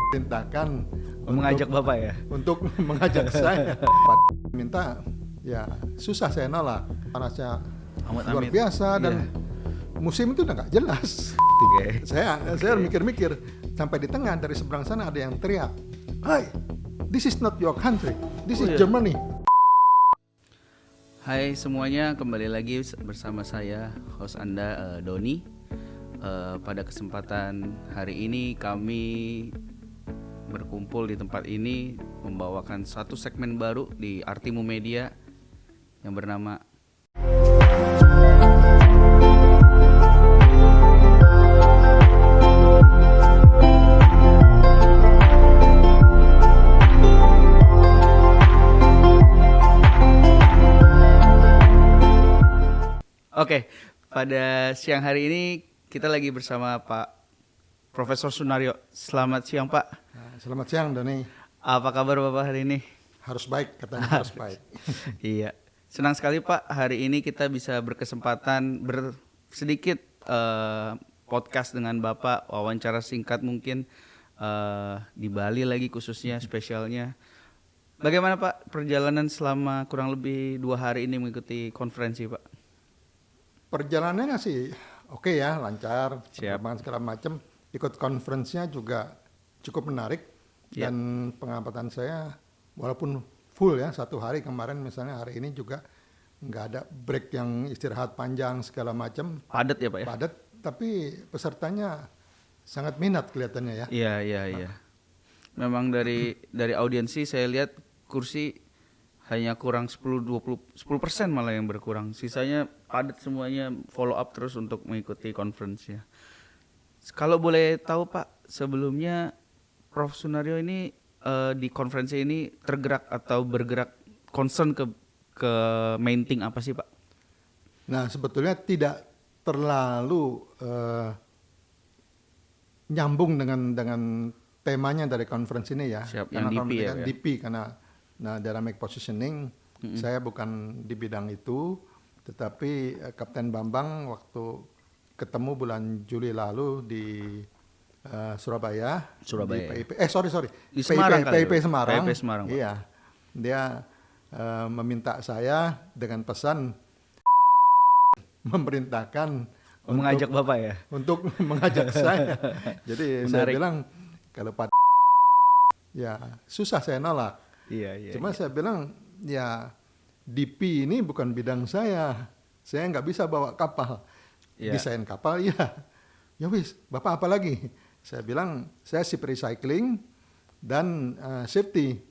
perintahkan mengajak untuk, Bapak ya? untuk mengajak saya. Minta, ya susah saya nolak. Panasnya luar Amit-amit. biasa dan musim itu udah nggak jelas. Oke. Saya mikir-mikir sampai di tengah dari seberang sana ada yang teriak, "Hai, this is not your country, this is Germany." Hai semuanya, kembali lagi bersama saya, host Anda, Doni. Pada kesempatan hari ini kami berkumpul di tempat ini membawakan satu segmen baru di Artimu Media yang bernama Oke, pada siang hari ini kita lagi bersama Pak Profesor Sunaryo. Selamat siang Pak. Selamat siang Doni. Apa kabar Bapak hari ini? Harus baik, katanya harus baik. Iya, senang sekali Pak. Hari ini kita bisa berkesempatan sedikit podcast dengan Bapak, wawancara singkat mungkin di Bali lagi khususnya spesialnya. Bagaimana Pak perjalanan selama kurang lebih 2 hari ini mengikuti konferensi Pak? Perjalanannya sih oke ya, lancar, Siap. perkembangan segala macam. Ikut konferensinya juga cukup menarik dan pengamatan saya walaupun full ya, 1 hari kemarin misalnya, hari ini juga nggak ada break yang istirahat panjang segala macam. Padat ya Pak ya? Padat, tapi pesertanya sangat minat kelihatannya ya. Iya. Memang dari audiensi saya lihat kursi hanya kurang 10% malah yang berkurang. Sisanya padat semuanya, follow up terus untuk mengikuti conference-nya. Kalau boleh tahu Pak, sebelumnya Prof Sunaryo ini di konferensi ini tergerak atau bergerak concern ke main thing apa sih Pak? Nah, sebetulnya tidak terlalu nyambung dengan temanya dari konferensi ini ya. Siap, Karena yang DP ya, ya? DP karena dynamic positioning, saya bukan di bidang itu, tetapi Kapten Bambang waktu ketemu bulan Juli lalu di Surabaya. Di PIP, Di Semarang PIP Semarang. PIP Semarang Pak. Iya, dia meminta saya dengan pesan memerintahkan Mengajak Bapak ya? untuk mengajak saya. Jadi saya bilang kalau Pak ya susah saya nolak. Iya. Cuma saya bilang ya DP ini bukan bidang saya nggak bisa bawa kapal. Desain kapal ya wis, Bapak apa lagi? Saya bilang saya ship recycling dan safety.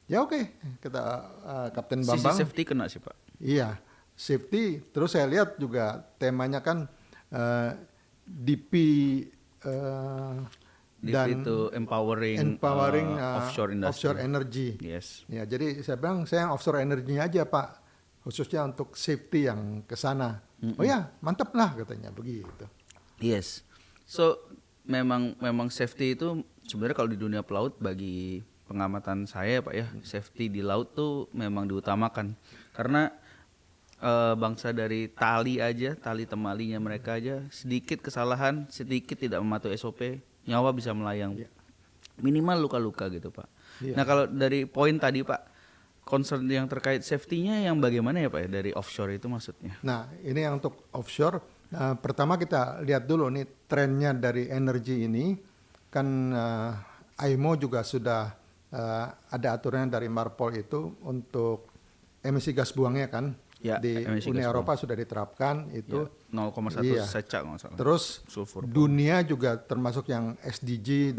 Ya oke, kata Kapten Bambang. Sisi safety kena sih Pak? Iya, safety. Terus saya lihat juga temanya kan DP dan itu empowering offshore industry. Offshore energy. Yes. Ya, jadi saya bilang saya offshore energinya aja Pak, khususnya untuk safety yang ke sana. Oh ya, mantap lah katanya begitu. Yes. So memang safety itu sebenarnya kalau di dunia pelaut, bagi pengamatan saya Pak ya, safety di laut tuh memang diutamakan. Karena bangsa dari tali temalinya mereka aja, sedikit kesalahan, sedikit tidak mematuhi SOP, nyawa bisa melayang. Minimal luka-luka gitu Pak. Nah kalau dari poin tadi Pak, concern yang terkait safety-nya yang bagaimana ya Pak ya, dari offshore itu maksudnya? Nah ini yang untuk offshore, pertama kita lihat dulu nih trennya dari energi ini. Kan IMO juga sudah ada aturan dari Marpol itu untuk emisi gas buangnya kan. Di Uni Eropa sudah diterapkan itu 0,1 seca nggak salah. Terus sulfur dunia juga termasuk yang SDGs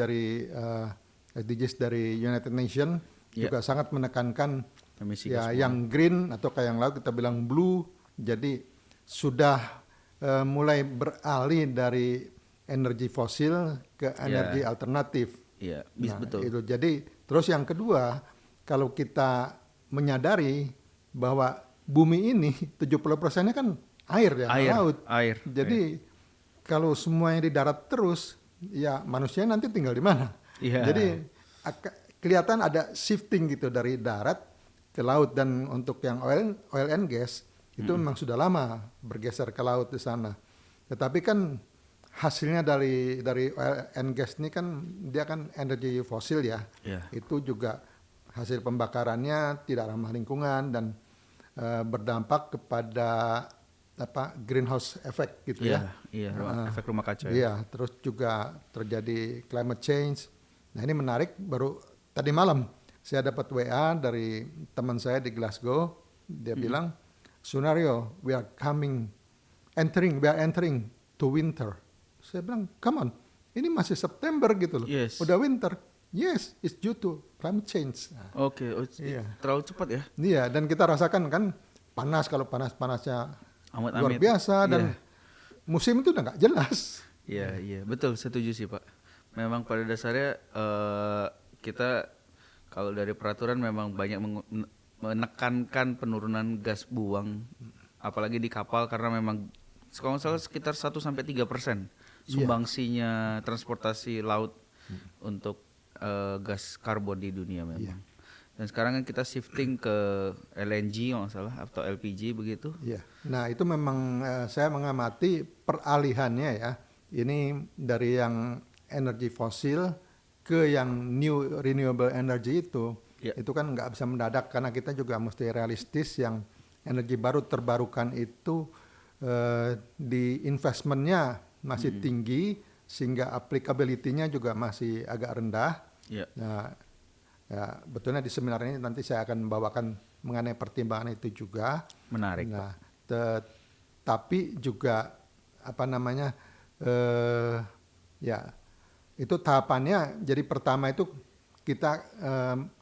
dari United Nations juga sangat menekankan emisi ya yang green atau kayak yang lain kita bilang blue. Jadi sudah mulai beralih dari energi fosil ke energi alternatif. Iya, betul. Itu jadi terus yang kedua, kalau kita menyadari bahwa bumi ini 70%-nya kan air ya, laut. Jadi kalau semuanya di darat terus, ya manusia nanti tinggal di mana? Jadi kelihatan ada shifting gitu dari darat ke laut, dan untuk yang oil and gas itu memang sudah lama bergeser ke laut di sana. Tetapi kan hasilnya dari oil and gas ini kan dia kan energi fosil ya. Itu juga hasil pembakarannya tidak ramah lingkungan dan berdampak kepada greenhouse effect gitu ya. Efek rumah kaca. Iya, terus juga terjadi climate change. Nah ini menarik, baru tadi malam saya dapat WA dari teman saya di Glasgow. Dia bilang, Sunario, we are entering to winter. Saya bilang, come on, ini masih September gitu loh, udah winter. Yes, it's due to climate change. Oke, terlalu cepat ya? Iya, dan kita rasakan kan panas, kalau panas-panasnya luar biasa dan musim itu udah nggak jelas. Iya, betul, setuju sih Pak. Memang pada dasarnya kita kalau dari peraturan memang banyak menekankan penurunan gas buang, apalagi di kapal karena memang kalau nggak salah sekitar 1-3% sumbangsinya transportasi laut untuk gas karbon di dunia memang. Dan sekarang kan kita shifting ke LNG kalau nggak salah atau LPG begitu. Nah itu memang saya mengamati peralihannya ya. Ini dari yang energi fosil ke yang new renewable energy itu kan nggak bisa mendadak karena kita juga mesti realistis. Yang energi baru terbarukan itu di investmentnya masih tinggi sehingga applicability-nya juga masih agak rendah. Nah, ya, betulnya di seminar ini nanti saya akan membawakan mengenai pertimbangan itu juga. Menarik. Nah, tapi juga itu tahapannya. Jadi pertama itu kita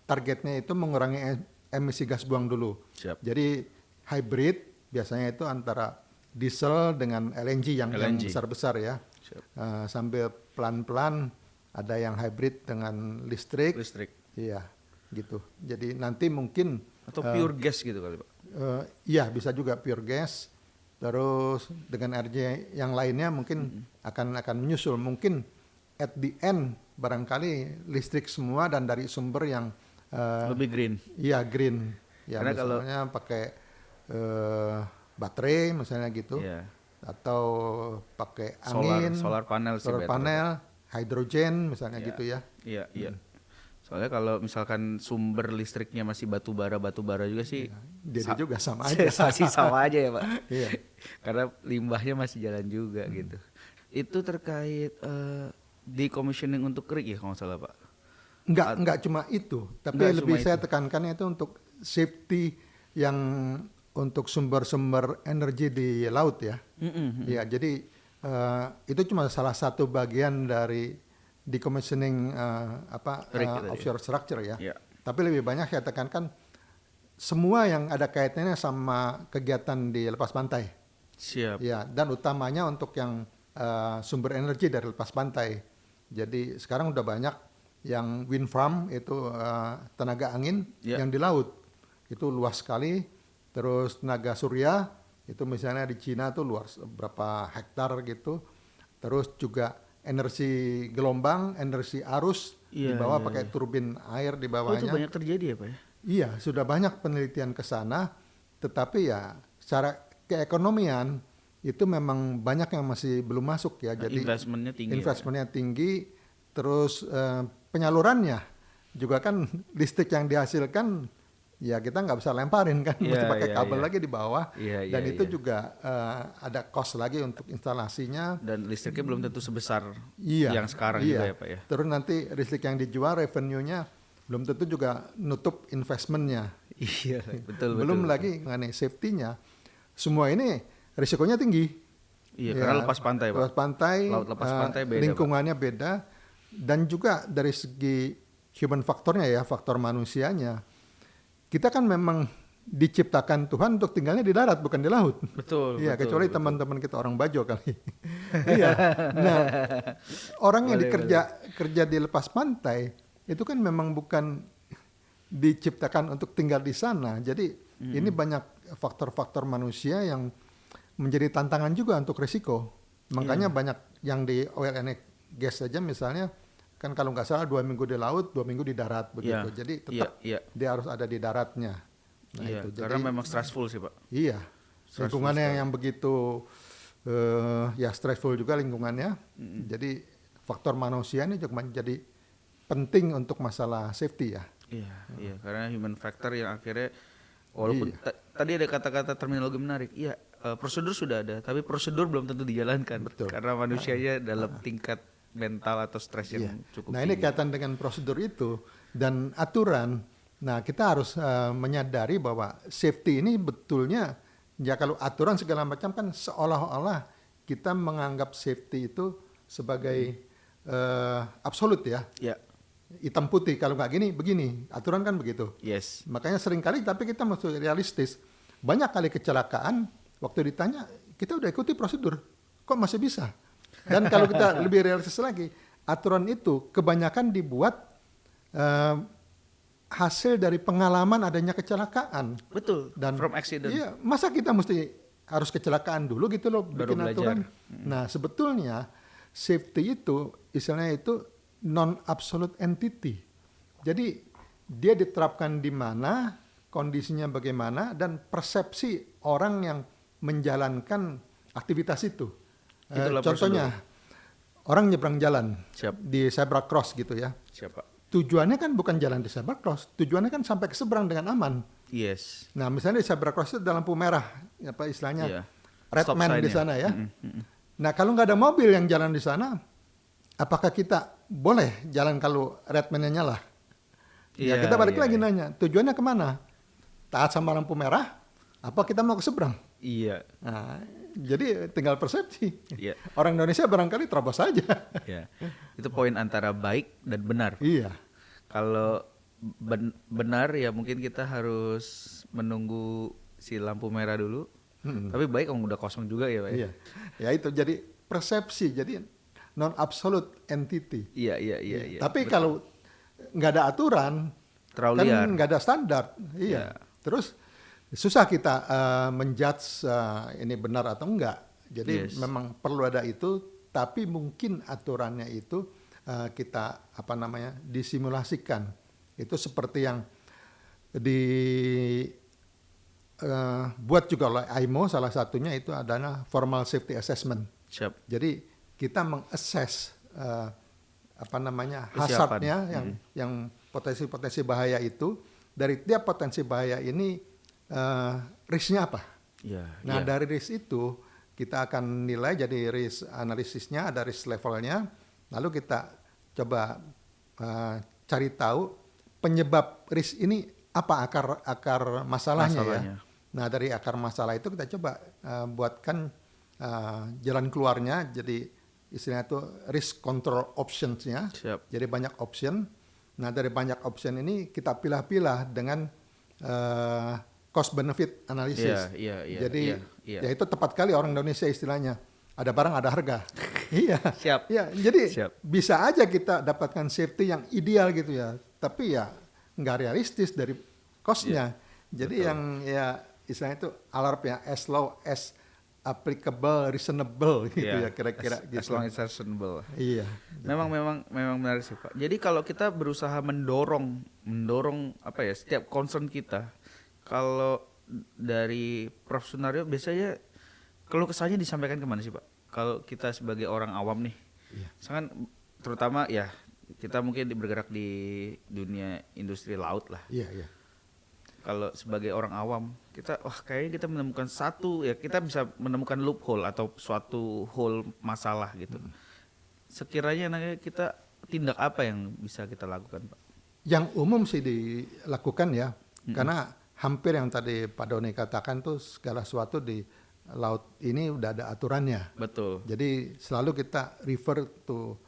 targetnya itu mengurangi emisi gas buang dulu. Jadi hybrid biasanya itu antara diesel dengan LNG yang besar-besar ya. Sambil pelan-pelan ada yang hybrid dengan listrik. Iya, gitu. Jadi nanti mungkin atau pure gas gitu kali Pak. Iya, bisa juga pure gas. Terus dengan energi yang lainnya mungkin akan menyusul. Mungkin at the end barangkali listrik semua dan dari sumber yang lebih green. Iya, green. Ya, karena misalnya pakai baterai misalnya gitu. Atau pakai angin, solar panel, hidrogen misalnya gitu ya. Iya. Soalnya kalau misalkan sumber listriknya masih batu bara juga sih, jadi juga sama aja. Masih sama aja ya Pak. Iya. Karena limbahnya masih jalan juga gitu. Itu terkait decommissioning untuk rig ya kalau nggak salah Pak? Enggak cuma itu, tapi lebih saya tekankannya itu untuk safety yang untuk sumber-sumber energi di laut ya. Ya, jadi itu cuma salah satu bagian dari decommissioning offshore structure ya. Tapi lebih banyak saya tekankan semua yang ada kaitannya sama kegiatan di lepas pantai. Ya, dan utamanya untuk yang sumber energi dari lepas pantai. Jadi sekarang udah banyak yang wind farm itu tenaga angin yang di laut. Itu luas sekali. Terus tenaga surya itu misalnya di Cina tuh luas berapa hektar gitu. Terus juga energi gelombang, energi arus di bawah pakai turbin air di bawahnya. Itu banyak terjadi ya Pak ya? Iya, sudah banyak penelitian ke sana. Tetapi ya secara keekonomian itu memang banyak yang masih belum masuk ya. Jadi investmentnya tinggi. Terus penyalurannya juga kan listrik yang dihasilkan ya kita nggak bisa lemparin kan, mesti pakai kabel lagi di bawah. Dan itu juga ada cost lagi untuk instalasinya. Dan listriknya belum tentu sebesar yang sekarang juga ya Pak ya. Terus nanti listrik yang dijual revenue-nya belum tentu juga nutup investmentnya. Iya, betul. Belum lagi mengenai safety-nya. Semua ini risikonya tinggi. Iya, karena lepas pantai Pak. Lepas pantai, laut lepas pantai beda, lingkungannya Pak. Beda. Dan juga dari segi human faktornya ya, faktor manusianya. Kita kan memang diciptakan Tuhan untuk tinggalnya di darat bukan di laut. Betul. Iya, kecuali teman-teman kita orang Bajo kali. Iya. Nah, orang yang kerja di lepas pantai itu kan memang bukan diciptakan untuk tinggal di sana. Jadi ini banyak faktor-faktor manusia yang menjadi tantangan juga untuk risiko. Makanya banyak yang di oil and gas saja misalnya kan kalau nggak salah 2 minggu di laut, 2 minggu di darat begitu. Jadi tetap dia harus ada di daratnya. Nah, itu. Karena memang stressful sih Pak. Iya. Lingkungannya yang begitu ya stressful juga lingkungannya. Jadi faktor manusia ini juga menjadi penting untuk masalah safety ya. Iya, iya, karena human factor yang akhirnya walaupun tadi ada kata-kata terminologi menarik. Iya, prosedur sudah ada, tapi prosedur belum tentu dijalankan. Betul. Karena manusianya dalam tingkat mental atau stres yang cukup Nah, tinggi. ini kaitan dengan prosedur itu dan aturan. Nah, kita harus menyadari bahwa safety ini betulnya ya kalau aturan segala macam kan seolah-olah kita menganggap safety itu sebagai absolut ya. Ya. Hitam putih, kalau nggak gini begini, aturan kan begitu. Yes. Makanya sering kali, tapi kita mesti realistis. Banyak kali kecelakaan waktu ditanya kita udah ikuti prosedur, kok masih bisa? Dan kalau kita lebih realistis lagi, aturan itu kebanyakan dibuat hasil dari pengalaman adanya kecelakaan. Betul. Dan from accident. Iya, masa kita mesti harus kecelakaan dulu gitu loh Baru bikin belajar. aturan. Nah, sebetulnya safety itu istilahnya itu non-absolute entity. Jadi dia diterapkan di mana, kondisinya bagaimana, dan persepsi orang yang menjalankan aktivitas itu. Contohnya, orang nyebrang jalan di zebra cross gitu ya. Siapa? Tujuannya kan bukan jalan di zebra cross, tujuannya kan sampai ke seberang dengan aman. Yes. Nah, misalnya di zebra cross itu ada lampu merah, apa istilahnya, red Stop man di sign-nya. sana ya. Nah, kalau nggak ada mobil yang jalan di sana, apakah kita boleh jalan kalau red man-nya nyala? Ya, kita balik lagi nanya, tujuannya kemana? Taat sama lampu merah, apa kita mau ke seberang? Iya. Nah, jadi tinggal persepsi. Iya. Orang Indonesia barangkali terobos saja. Iya. Itu poin antara baik dan benar. Iya. Kalau benar ya mungkin kita harus menunggu si lampu merah dulu. Tapi baik udah kosong juga ya Pak. Iya. Ya itu jadi persepsi, jadi non absolute entity. Iya. Tapi kalau nggak ada aturan, terlalu kan liar. nggak ada standar. Iya. Terus susah kita menjudge ini benar atau enggak. Jadi memang perlu ada itu, tapi mungkin aturannya itu kita disimulasikan. Itu seperti yang buat juga oleh IMO, salah satunya itu adalah formal safety assessment. Siap. Jadi kita mengassess hazardnya yang potensi-potensi bahaya itu, dari tiap potensi bahaya ini risknya apa. Nah dari risk itu kita akan nilai, jadi risk analisisnya ada risk levelnya, lalu kita coba cari tahu penyebab risk ini apa, akar masalahnya ya. Nah dari akar masalah itu kita coba buatkan jalan keluarnya, jadi istilahnya itu risk control options-nya. Jadi banyak option. Nah dari banyak option ini kita pilah-pilah dengan cost benefit analysis. Jadi ya itu tepat kali orang Indonesia istilahnya. Ada barang ada harga. Iya. Siap. Ya, jadi bisa aja kita dapatkan safety yang ideal gitu ya. Tapi ya nggak realistis dari cost-nya. Jadi yang ya istilahnya itu alarm ya, as low as applicable, reasonable gitu ya kira-kira gitu. As long as reasonable. Iya. Memang menarik sih Pak. Jadi kalau kita berusaha mendorong apa ya, setiap concern kita, kalau dari Prof Sunaryo biasanya keluh kesahnya disampaikan kemana sih Pak? Kalau kita sebagai orang awam nih, misalkan terutama ya kita mungkin bergerak di dunia industri laut lah. Iya. Kalau sebagai orang awam, kayaknya kita menemukan kita bisa menemukan loophole atau suatu hole masalah gitu. Sekiranya kita tindak apa yang bisa kita lakukan Pak? Yang umum sih dilakukan ya, karena hampir yang tadi Pak Doni katakan tuh segala sesuatu di laut ini udah ada aturannya. Betul. Jadi selalu kita refer to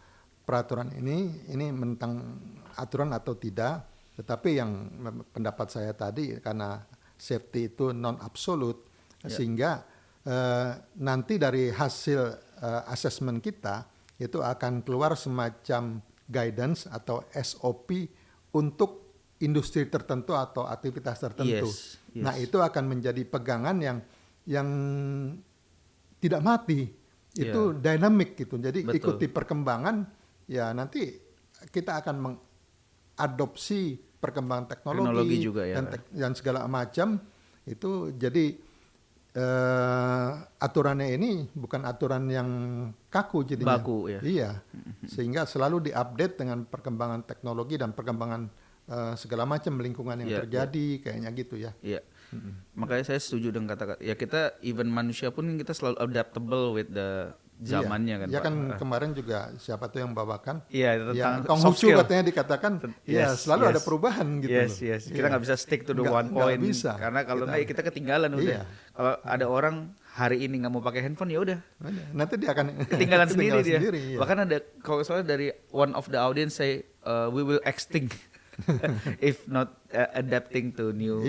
peraturan ini tentang aturan atau tidak. Tetapi yang pendapat saya tadi, karena safety itu non absolute, sehingga nanti dari hasil assessment kita itu akan keluar semacam guidance atau SOP untuk industri tertentu atau aktivitas tertentu. Nah itu akan menjadi pegangan yang tidak mati, itu dynamic gitu. Jadi ikuti perkembangan, ya nanti kita akan mengadopsi perkembangan teknologi juga, dan segala macam itu. Jadi aturannya ini bukan aturan yang kaku jadinya. Baku ya. Iya. Sehingga selalu diupdate dengan perkembangan teknologi dan perkembangan segala macam lingkungan yang terjadi kayaknya gitu ya. Iya. Makanya saya setuju dengan kata-kata ya, kita even manusia pun kita selalu adaptable with the zamannya kan. Ya kan kemarin juga siapa tuh yang bawakan? Iya, tentang Konghucu katanya dikatakan selalu ada perubahan gitu. Yes. Kita nggak bisa stick to the one point. Bisa. Karena kalau nggak kita ketinggalan udah. Kalau ada orang hari ini nggak mau pakai handphone ya udah. Nanti dia akan ketinggalan sendiri dia. Iya. Bahkan ada kalau soalnya dari one of the audience say we will extinct if not adapting to new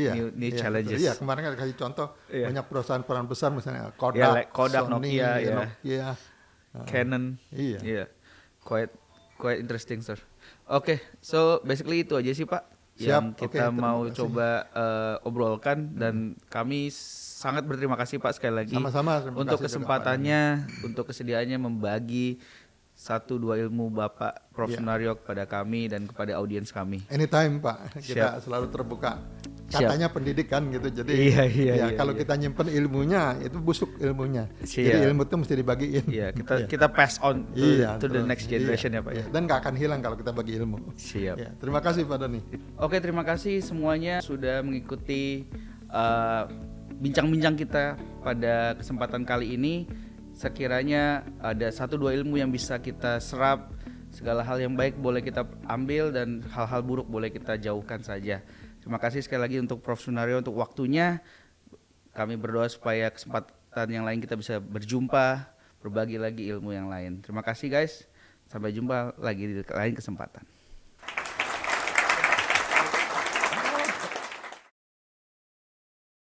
challenges. Iya, kemarin kan kasih contoh banyak perusahaan besar misalnya Kodak, Sony, Nokia, Canon. Iya. Quite interesting, sir. Oke, so basically itu aja sih Pak yang kita mau coba obrolkan, dan kami sangat berterima kasih Pak sekali lagi. Sama-sama. Untuk kesempatannya, untuk kesediaannya membagi 1-2 ilmu Bapak Prof. Sunaryo kepada kami dan kepada audiens kami. Anytime Pak, kita selalu terbuka. Katanya pendidikan gitu, jadi kalau kita nyimpen ilmunya itu busuk ilmunya. Jadi ilmu itu mesti dibagiin. Iya, kita pass on to the next generation ya Pak. Iya. Dan nggak akan hilang kalau kita bagi ilmu. Siap. Ya, terima kasih Pak Doni. Oke, terima kasih semuanya sudah mengikuti bincang-bincang kita pada kesempatan kali ini. Sekiranya ada 1-2 ilmu yang bisa kita serap, segala hal yang baik boleh kita ambil dan hal-hal buruk boleh kita jauhkan saja. Terima kasih sekali lagi untuk Prof. Sunaryo untuk waktunya. Kami berdoa supaya kesempatan yang lain kita bisa berjumpa, berbagi lagi ilmu yang lain. Terima kasih guys. Sampai jumpa lagi di lain kesempatan.